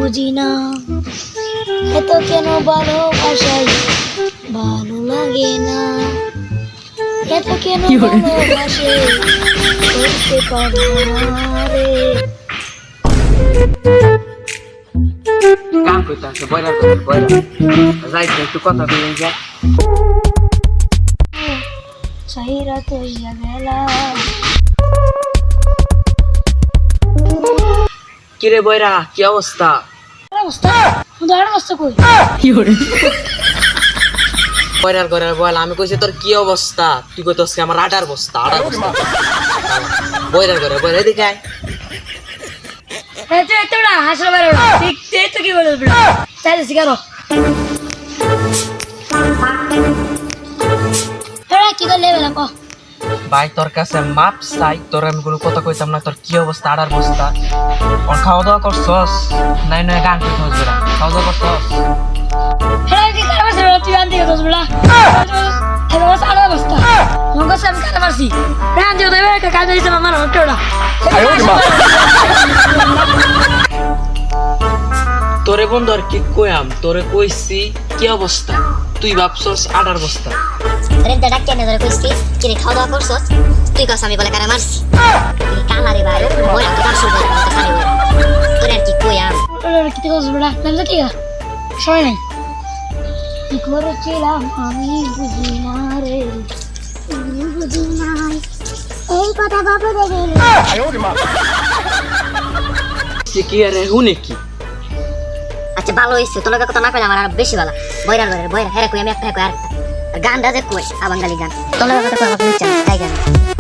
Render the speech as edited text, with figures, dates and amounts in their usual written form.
বুঝি না এত কেন ভালোবাসাই ভালো লাগে না এত কেন ভালোবাসে করতে পারবো না রে কাম করতে আছে বয়রা যাইতে একটু কথা বলে যা চাহিরা তো ইয়া গেলা কিরে বয়রা কি অবস্থা অবস্থা দাঁড়ান অবস্থা কই বয়রার ঘরের বল আমি কইছি তোর কি অবস্থা তুই কইতস আমার আটার বস্তা বয়রার ঘরে বয়রা এদিকে আয় হ্যাঁ তুই একটু না হাসলে বাইরে ঠিক তুই তো কি বলবি বড়া চাইলে শিকারো তোরা কি করলে বেলা কো ভাই তোর কাছে মাপ চাই তোর আমি কোনো কথা কইতাম না তোর কি অবস্থা আটার বস্তা আর খাওয়া দাওয়া করছস নাই নাই গান করতে হচ্ছে খাওয়া দাওয়া করছস হ্যাঁ কি করে বসে তুই আনতে গেছস বড়া এটা বস আড়া অবস্থা মগজ আমি কাটা মারছি রান দিও দেবে কাজ দিছে আমার ওটা তোরে বন্ধু আর কি কইয়াম তোরে কইছি কি অবস্থা তুই ভাবছস আটার বস্তা রেন্টে ডাক্কে নে ধরে কইছি কি রে খাওয়া দাওয়া করছস তুই কস আমি বলে কারা মারছি কালা রে ভাই ওই তো কার শুরু তো খালি ওই তোর আর কি কইয়াম কি করছ বড়া নাম কি সময় নাই কি করেছিলাম আমি বুঝি না রে বুঝি না এই কথা বাবা দেখে কি আরে হুনে কি আচ্ছা ভালো হইছে তোর কথা না কইলে আমার আর বেশি ভালো বয়রার ঘরে বয়রা হেরে কই আমি একটা কই আর গানটা যে কই আবাঙ্গালি গান তোর কথা কই আমার বুঝছ তাই গান